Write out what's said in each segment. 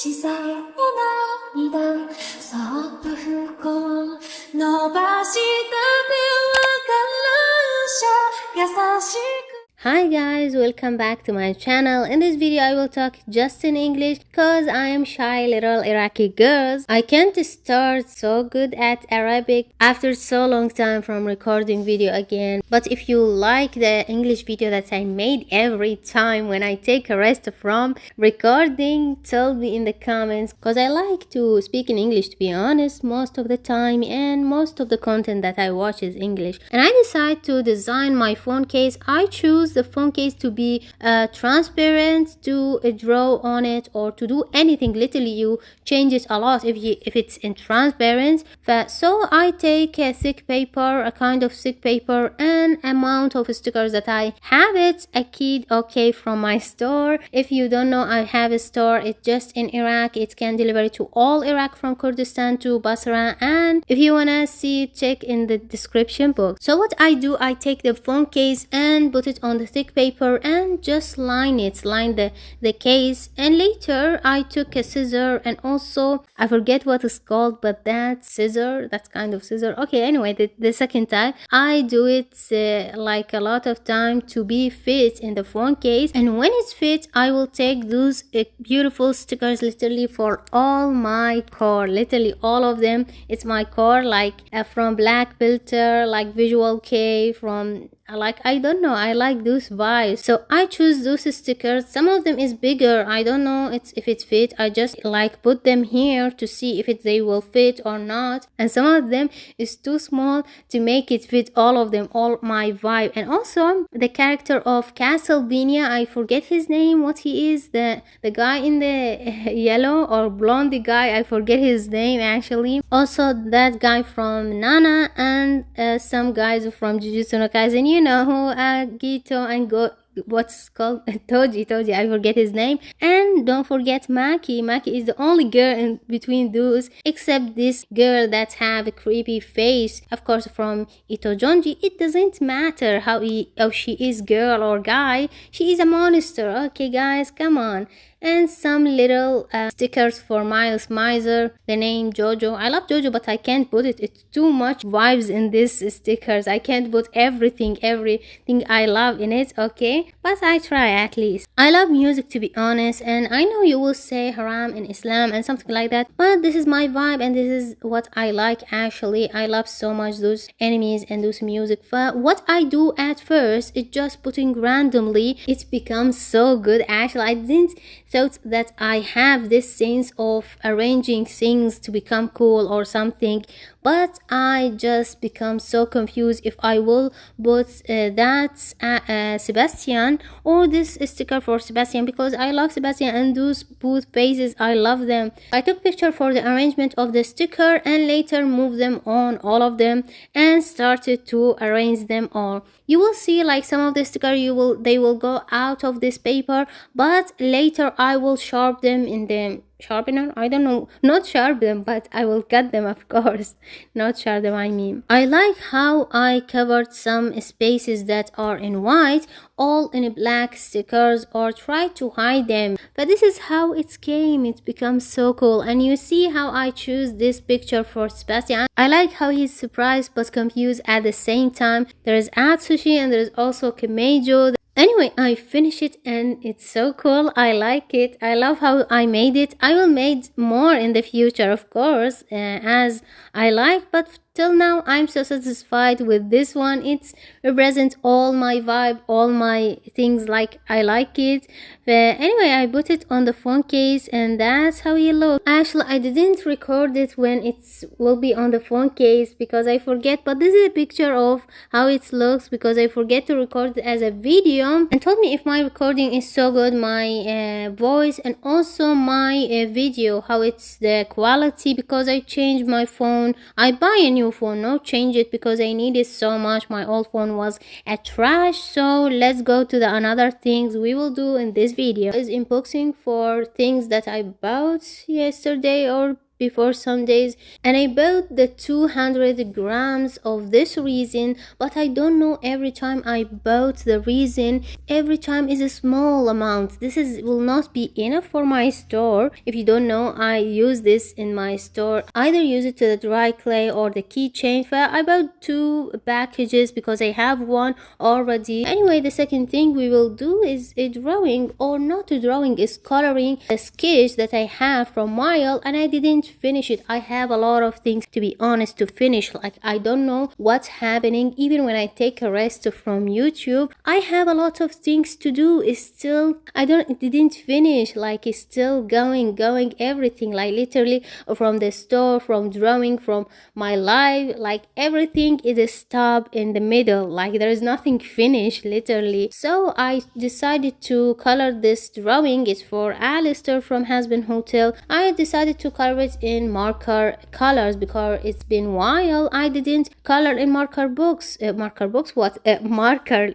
小さい涙そっと拭こう伸ばした手は感謝優しく Hi guys, welcome back to my channel. In this video I will talk just in English because I am shy little Iraqi girls. I can't start so good at Arabic after so long time from recording video again. But if you like the English video that I made every time when I take a rest from recording, tell me in the comments because I like to speak in English, to be honest, most of the time, and most of the content that I watch is English. And I decide to design my phone case. I choose the phone case to be transparent, to draw on it or to do anything. Literally you change it a lot if it's in transparent. So I take a thick paper, a kind of thick paper, and amount of stickers that I have it a kid okay from my store. If you don't know, I have a store. It's just in Iraq. It can deliver to all Iraq from Kurdistan to Basra, and if you wanna see, check in the description box. So what I do, I take the phone case and put it on the thick paper and just line the case. And later I took a scissor, and also I forget what it's called, but that scissor, that's kind of scissor. Okay, anyway, the second time I do it like a lot of time to be fit in the phone case. And when it's fit, I will take those beautiful stickers literally for all my core, literally all of them. It's my core, like from Black Filter, like Visual K, from like I don't know, I like those vibes, so I choose those stickers. Some of them is bigger, I don't know if it fit. I just like put them here to see if they will fit or not, and some of them is too small to make it fit all of them, all my vibe. And also the character of Castlevania, I forget his name, what he is, the guy in the yellow or blondie guy, I forget his name actually. Also that guy from Nana, and some guys from Jujutsu no Kaisen, you know, Gito and what's called Toji, I forget his name. And don't forget Maki is the only girl in between those, except this girl that have a creepy face, of course, from Itojonji. It doesn't matter how she is girl or guy, she is a monster. Okay guys, come on. And some little stickers for Miles Miser, the name Jojo. I love Jojo, but I can't put it, it's too much vibes in these stickers. I can't put everything I love in it, okay, but I try at least. I love music, to be honest, and I know you will say haram in Islam and something like that, but this is my vibe and this is what I like. Actually, I love so much those enemies and those music. But what I do at first is just putting randomly. It becomes so good. Actually, I didn't thought that I have this sense of arranging things to become cool or something, but I just become so confused if I will put Sebastian or this sticker for Sebastian, because I love Sebastian and those both faces, I love them. I took picture for the arrangement of the sticker and later moved them on all of them and started to arrange them all. You will see like some of the sticker they will go out of this paper, but later I will sharpen them in the sharpener, I don't know, not sharpen them, but I will cut them, of course, not sharpen them, I mean. I like how I covered some spaces that are in white all in black stickers, or try to hide them, but this is how it came. It becomes so cool. And you see how I choose this picture for Sebastian. I like how he's surprised but confused at the same time. There is Atsushi and there is also Kimejo. Anyway, I finished it and it's so cool. I like it. I love how I made it. I will make more in the future, of course, as I like, but till now I'm so satisfied with this one. It represents all my vibe, all my things, like I like it. But anyway, I put it on the phone case and that's how it looks. Actually, I didn't record it when it will be on the phone case because I forget, but this is a picture of how it looks because I forget to record it as a video, and told me if my recording is so good, my voice and also my video, how it's the quality, because I changed my phone. I buy a new phone, not change it because I need it so much. My old phone was a trash. So let's go to the another things we will do in this video is unboxing for things that I bought yesterday or before some days, and I bought the 200 grams of this resin, but I don't know, every time I bought the resin, every time is a small amount. This will not be enough for my store. If you don't know, I use this in my store, either use it to the dry clay or the keychain. I bought 2 packages because I have one already. Anyway, the second thing we will do is a drawing, or not a drawing, is coloring a sketch that I have from while, and I didn't finish it. I have a lot of things, to be honest, to finish. Like, I don't know what's happening. Even when I take a rest from YouTube, I have a lot of things to do. It's still, didn't finish. Like, it's still going everything, like literally from the store, from drawing, from my life, like everything is a stop in the middle. Like, there is nothing finished, literally. So I decided to color this drawing. It's for ÁLiStor from Husband Hotel. I decided to color it in marker colors because it's been a while I didn't color in marker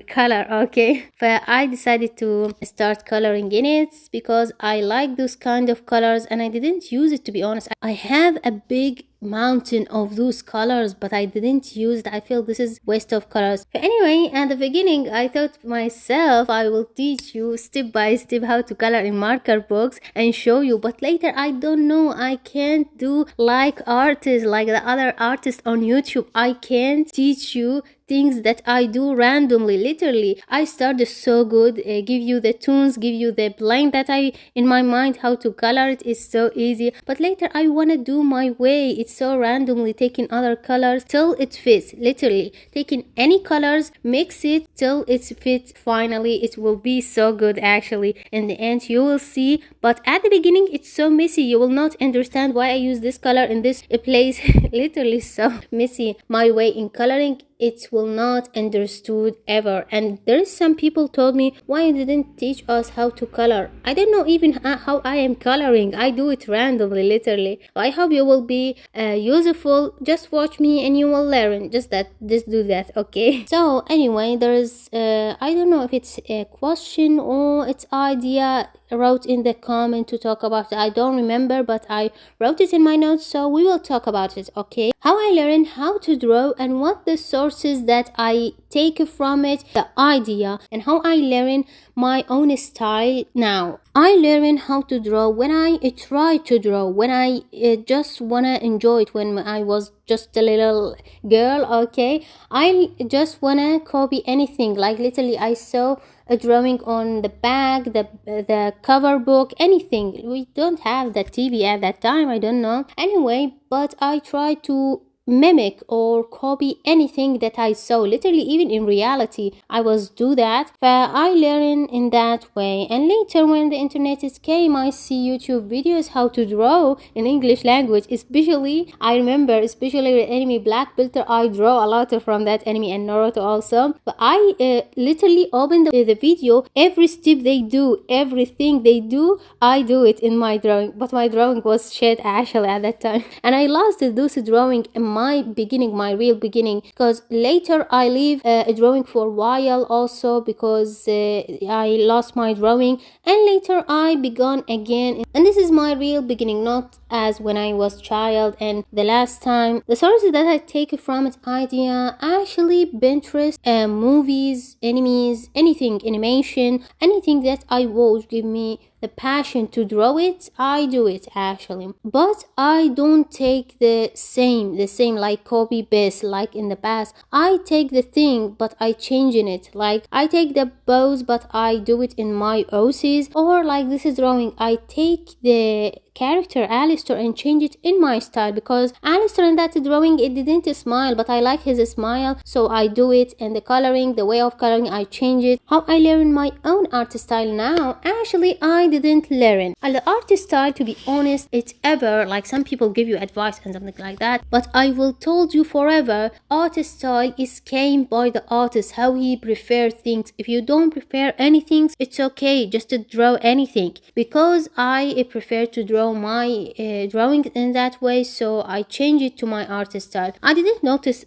color. Okay, but I decided to start coloring in it because I like those kind of colors, and I didn't use it, to be honest. I have a big mountain of those colors, but I didn't use it. I feel this is waste of colors. But anyway, at the beginning I thought myself I will teach you step by step how to color in marker box and show you, but later I don't know, I can't do like artists, like the other artists on YouTube. I can't teach you things that I do randomly. Literally, I started so good, give you the tunes, give you the blend that I in my mind how to color it is so easy, but later I want to do my way. It's so randomly taking other colors till it fits. Literally taking any colors, mix it till it fits. Finally it will be so good. Actually, in the end you will see, but at the beginning it's so messy. You will not understand why I use this color in this place. Literally so messy my way in coloring. It will not understood ever. And there is some people told me, why you didn't teach us how to color? I don't know even how I am coloring. I do it randomly, literally. I hope you will be useful. Just watch me and you will learn. Just do that, okay? So anyway, there is I don't know if it's a question or it's idea wrote in the comment to talk about it. I don't remember, but I wrote it in my notes, so we will talk about it, okay? How I learned how to draw and what the sources that I take from it, the idea, and how I learn my own style now. I learned how to draw when I try to draw, when I just wanna enjoy it, when I was just a little girl, okay? I just wanna copy anything, like literally I saw a drawing on the back, the cover book, anything. We don't have the TV at that time, I don't know. Anyway, but I try to mimic or copy anything that I saw. Literally, even in reality, I was do that. But I learned in that way. And later, when the internet came, I see YouTube videos how to draw in English language. Especially, I remember, especially the anime Black Belt, I draw a lot from that anime, and Naruto also. But I literally opened the video. Every step they do, everything they do, I do it in my drawing. But my drawing was shit actually at that time, and I lost those drawing in my real beginning, because later I leave a drawing for a while also because I lost my drawing, and later I began again, and this is my real beginning, not as when I was child. And the last time, the sources that I take from it idea, actually Pinterest, movies, animes, anything, animation, anything that I watch give me the passion to draw it. I do it actually, but I don't take the same like copy paste like in the past. I take the thing but I change in it, like I take the pose but I do it in my OCs, or like this is drawing, I take the character ÁLiStor and change it in my style, because ÁLiStor in that drawing, it didn't smile, but I like his smile, so I do it. And the coloring, the way of coloring, I change it. How I learn my own art style now, actually I didn't learn the art style, to be honest. It's ever like some people give you advice and something like that, but I will told you forever, art style is came by the artist, how he prefer things. If you don't prefer anything, it's okay, just to draw anything, because I prefer to draw my drawing in that way, so I change it to my art style. I didn't notice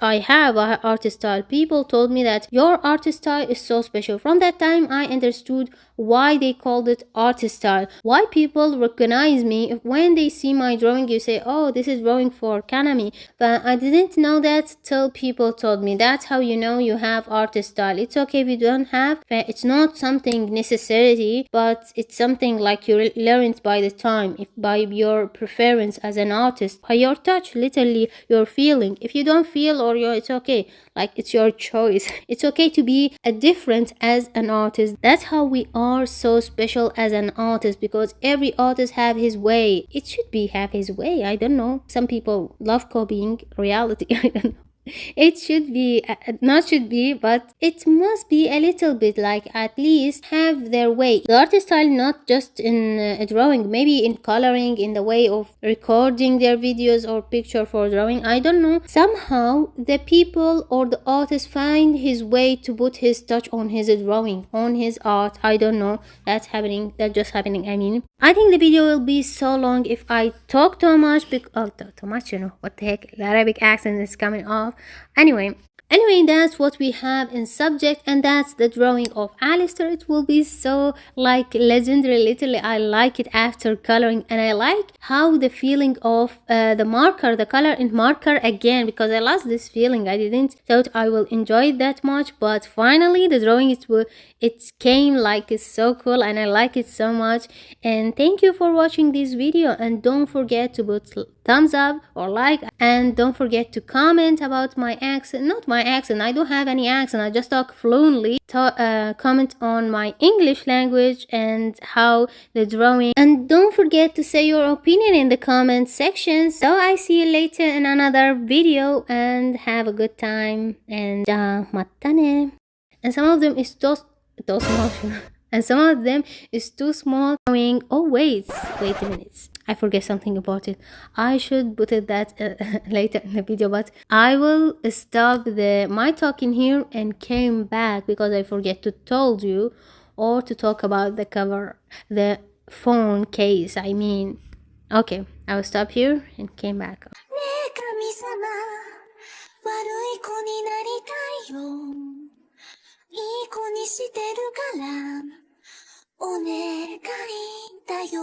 I have a art style. People told me that your art style is so special. From that time I understood why they called it put artist style. Why people recognize me when they see my drawing? You say, oh, this is drawing for Kanami. But I didn't know that till people told me. That's how you know you have artist style. It's okay if you don't have. It's not something necessary, but it's something like you learned by the time, if by your preference as an artist, by your touch, literally your feeling. If you don't feel or it's okay, like it's your choice. It's okay to be different as an artist. That's how we are so special as an artist, because every artist have his way. It should be have his way. I don't know. Some people love copying reality. I don't know. It should be, not should be, but it must be a little bit, like at least have their way. The artist style not just in drawing, maybe in coloring, in the way of recording their videos or picture for drawing. I don't know. Somehow the people or the artist find his way to put his touch on his drawing, on his art. I don't know. That's happening. That's just happening. I mean, I think the video will be so long if I talk too much. Too much, you know. What the heck? The Arabic accent is coming off. Anyway, that's what we have in subject, and that's the drawing of Alistair. It will be so like legendary. Literally, I like it after coloring, and I like how the feeling of the marker, the color in marker again, because I lost this feeling. I didn't thought I will enjoy it that much, but finally the drawing it came like it's so cool, and I like it so much. And thank you for watching this video, and don't forget to put thumbs up or like, and don't forget to comment about my accent. Not my accent, I don't have any accent, I just talk fluently. Comment on my English language and how the drawing, and don't forget to say your opinion in the comment section. So I see you later in another video, and have a good time, and matane. And some of them is too small and some of them is too small. Oh wait a minute, I forget something about it. I should put it that later in the video, but I will stop my talking here and came back because I forget to told you or to talk about the cover, the phone case. I mean, okay, I will stop here and came back. いい子にしてるからお願いだよ